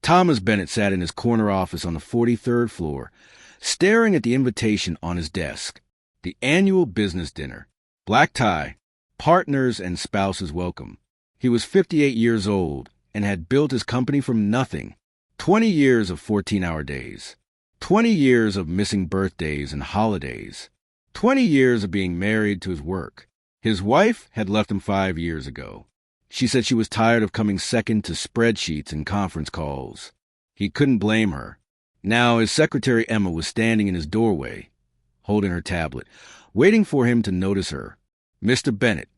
Thomas Bennett sat in his corner office on the 43rd floor, staring at the invitation on his desk. The annual business dinner. Black tie. Partners and spouses welcome. He was 58 years old and had built his company from nothing. 20 years of 14-hour days. 20 years of missing birthdays and holidays. 20 years of being married to his work. His wife had left him 5 years ago. She said she was tired of coming second to spreadsheets and conference calls. He couldn't blame her. Now his secretary Emma was standing in his doorway, holding her tablet, waiting for him to notice her. "Mr. Bennett,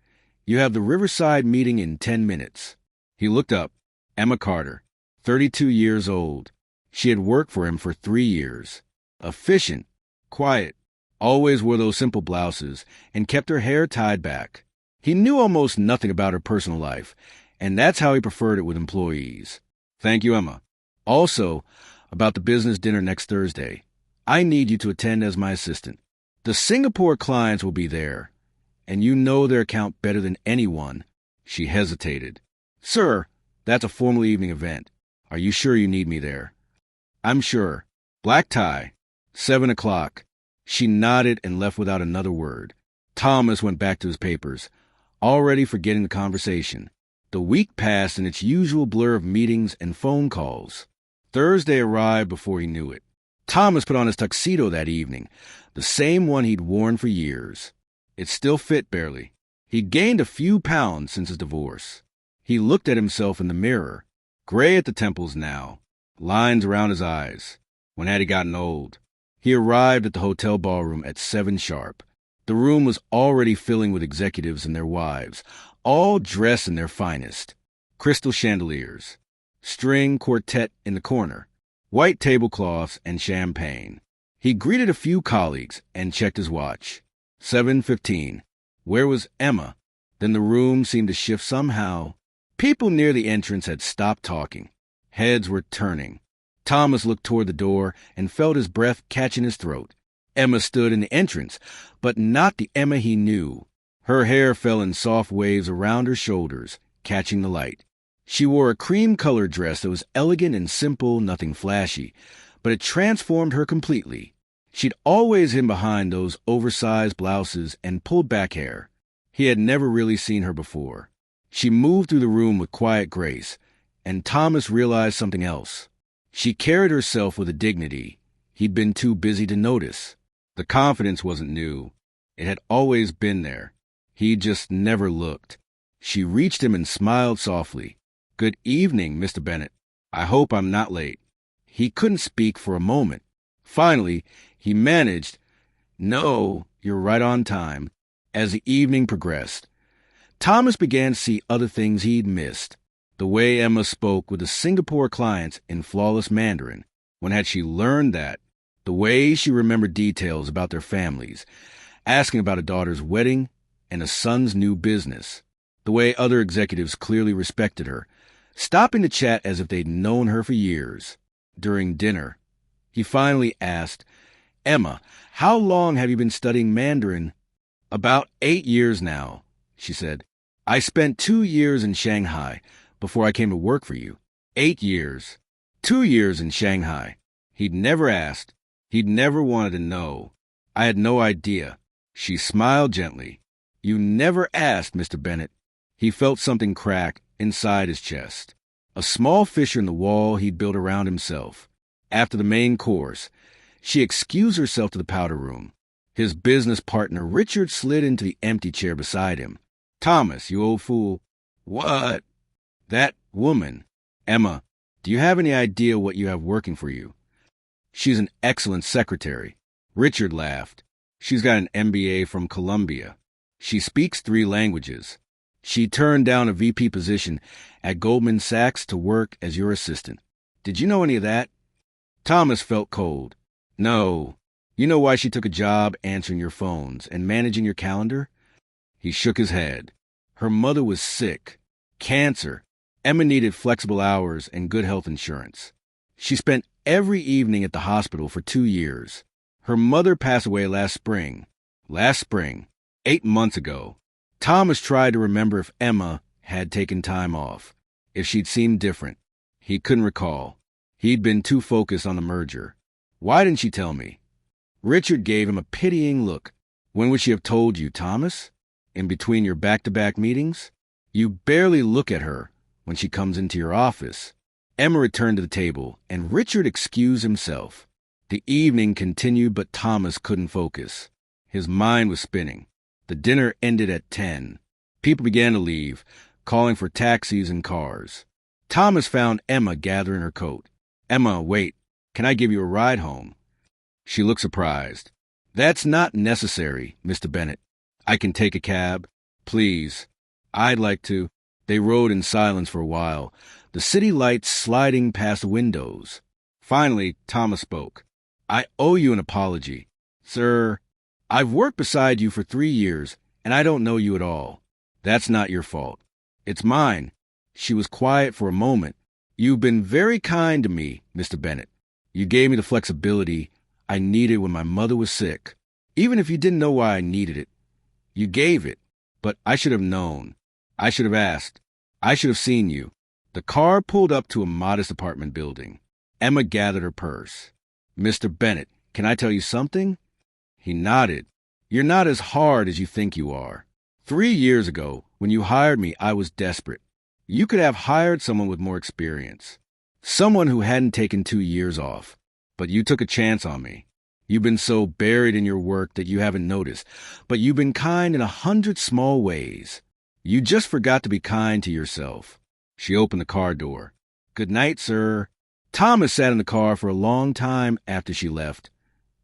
you have the Riverside meeting in 10 minutes. He looked up. Emma Carter, 32 years old. She had worked for him for 3 years. Efficient, quiet, always wore those simple blouses, and kept her hair tied back. He knew almost nothing about her personal life, and that's how he preferred it with employees. "Thank you, Emma. Also, about the business dinner next Thursday. I need you to attend as my assistant. The Singapore clients will be there, and you know their account better than anyone." She hesitated. "Sir, that's a formal evening event. Are you sure you need me there?" "I'm sure." Black tie. 7 o'clock. She nodded and left without another word. Thomas went back to his papers, already forgetting the conversation. The week passed in its usual blur of meetings and phone calls. Thursday arrived before he knew it. Thomas put on his tuxedo that evening, the same one he'd worn for years. It still fit barely. He'd gained a few pounds since his divorce. He looked at himself in the mirror, gray at the temples now, lines around his eyes. When had he gotten old? He arrived at the hotel ballroom at 7 sharp. The room was already filling with executives and their wives, all dressed in their finest. Crystal chandeliers, string quartet in the corner, white tablecloths and champagne. He greeted a few colleagues and checked his watch. 7:15. Where was Emma? Then the room seemed to shift somehow. People near the entrance had stopped talking. Heads were turning. Thomas looked toward the door and felt his breath catch in his throat. Emma stood in the entrance, but not the Emma he knew. Her hair fell in soft waves around her shoulders, catching the light. She wore a cream-colored dress that was elegant and simple, nothing flashy, but it transformed her completely. She'd always hidden behind those oversized blouses and pulled-back hair. He had never really seen her before. She moved through the room with quiet grace, and Thomas realized something else. She carried herself with a dignity he'd been too busy to notice. The confidence wasn't new. It had always been there. He just never looked. She reached him and smiled softly. "Good evening, Mr. Bennett. I hope I'm not late." He couldn't speak for a moment. Finally, he managed, "No, you're right on time." As the evening progressed, Thomas began to see other things he'd missed. The way Emma spoke with the Singapore clients in flawless Mandarin. When had she learned that? The way she remembered details about their families, asking about a daughter's wedding and a son's new business. The way other executives clearly respected her, stopping to chat as if they'd known her for years. During dinner, he finally asked, "Emma, how long have you been studying Mandarin?" "About 8 years now," she said. "I spent 2 years in Shanghai before I came to work for you." 8 years. 2 years in Shanghai. He'd never asked. He'd never wanted to know. "I had no idea." She smiled gently. "You never asked, Mr. Bennett." He felt something crack inside his chest. A small fissure in the wall he'd built around himself. After the main course, she excused herself to the powder room. His business partner, Richard, slid into the empty chair beside him. "Thomas, you old fool." "What?" "That woman. Emma, do you have any idea what you have working for you?" "She's an excellent secretary." Richard laughed. "She's got an MBA from Columbia. She speaks 3 languages. She turned down a VP position at Goldman Sachs to work as your assistant. Did you know any of that?" Thomas felt cold. "No. You know why she took a job answering your phones and managing your calendar?" He shook his head. Her mother was sick. Cancer. Emma needed flexible hours and good health insurance. She spent every evening at the hospital for 2 years. Her mother passed away last spring. 8 months ago. Thomas tried to remember if Emma had taken time off, if she'd seemed different. He couldn't recall. He'd been too focused on the merger. Why didn't she tell me? Richard gave him a pitying look. When would she have told you, Thomas? In between your back-to-back meetings? You barely look at her when she comes into your office. Emma returned to the table, and Richard excused himself. The evening continued, but Thomas couldn't focus. His mind was spinning. The dinner ended at 10. People began to leave, calling for taxis and cars. Thomas found Emma gathering her coat. Emma, wait. Can I give you a ride home? She looked surprised. That's not necessary, Mr. Bennett. I can take a cab. Please. I'd like to. They rode in silence for a while, the city lights sliding past the windows. Finally, Thomas spoke. I owe you an apology. Sir, I've worked beside you for 3 years, and I don't know you at all. That's not your fault. It's mine. She was quiet for a moment. You've been very kind to me, Mr. Bennett. You gave me the flexibility I needed when my mother was sick. Even if you didn't know why I needed it, you gave it. But I should have known. I should have asked. I should have seen you. The car pulled up to a modest apartment building. Emma gathered her purse. Mr. Bennett, can I tell you something? He nodded. You're not as hard as you think you are. 3 years ago, when you hired me, I was desperate. You could have hired someone with more experience. Someone who hadn't taken 2 years off. But you took a chance on me. You've been so buried in your work that you haven't noticed. But you've been kind in 100 small ways. You just forgot to be kind to yourself. She opened the car door. Good night, sir. Thomas sat in the car for a long time after she left,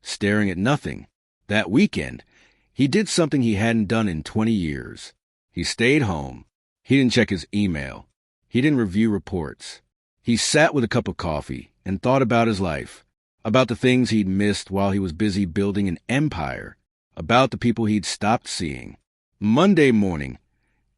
staring at nothing. That weekend, he did something he hadn't done in 20 years. He stayed home. He didn't check his email. He didn't review reports. He sat with a cup of coffee and thought about his life, about the things he'd missed while he was busy building an empire, about the people he'd stopped seeing. Monday morning,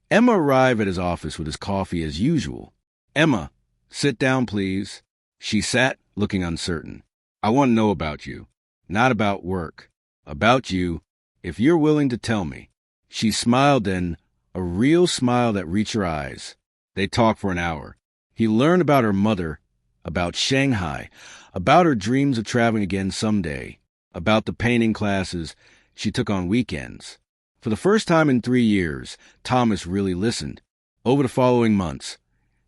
Emma arrived at his office with his coffee as usual. Emma, sit down, please. She sat, looking uncertain. I want to know about you. Not about work. About you, if you're willing to tell me. She smiled then, a real smile that reached her eyes. They talked for an hour. He learned about her mother, about Shanghai, about her dreams of traveling again someday, about the painting classes she took on weekends. For the first time in 3 years, Thomas really listened. Over the following months,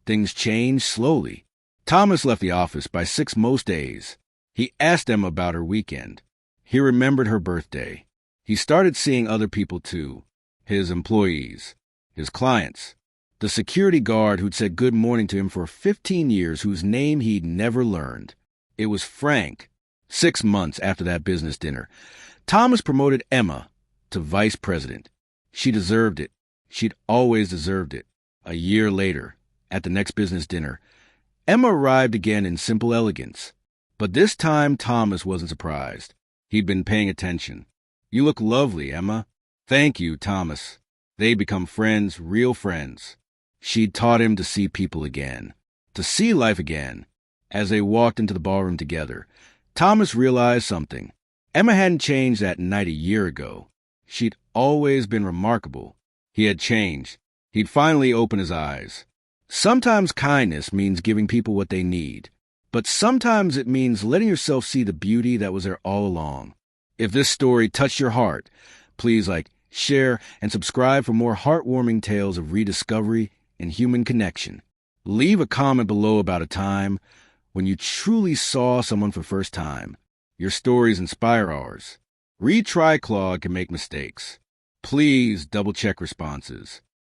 things changed slowly. Thomas left the office by 6 most days. He asked Emma about her weekend. He remembered her birthday. He started seeing other people too. His employees, his clients, the security guard who'd said good morning to him for 15 years, whose name he'd never learned. It was Frank. 6 months after that business dinner, Thomas promoted Emma to vice president. She deserved it. She'd always deserved it. A year later, at the next business dinner, Emma arrived again in simple elegance. But this time Thomas wasn't surprised. He'd been paying attention. You look lovely, Emma. Thank you, Thomas. They'd become friends, real friends. She'd taught him to see people again, to see life again. As they walked into the ballroom together, Thomas realized something. Emma hadn't changed that night a year ago. She'd always been remarkable. He had changed. He'd finally opened his eyes. Sometimes kindness means giving people what they need, but sometimes it means letting yourself see the beauty that was there all along. If this story touched your heart, please share, and subscribe for more heartwarming tales of rediscovery and human connection. Leave a comment below about a time when you truly saw someone for the first time. Your stories inspire ours. Retry Claude can make mistakes. Please double-check responses.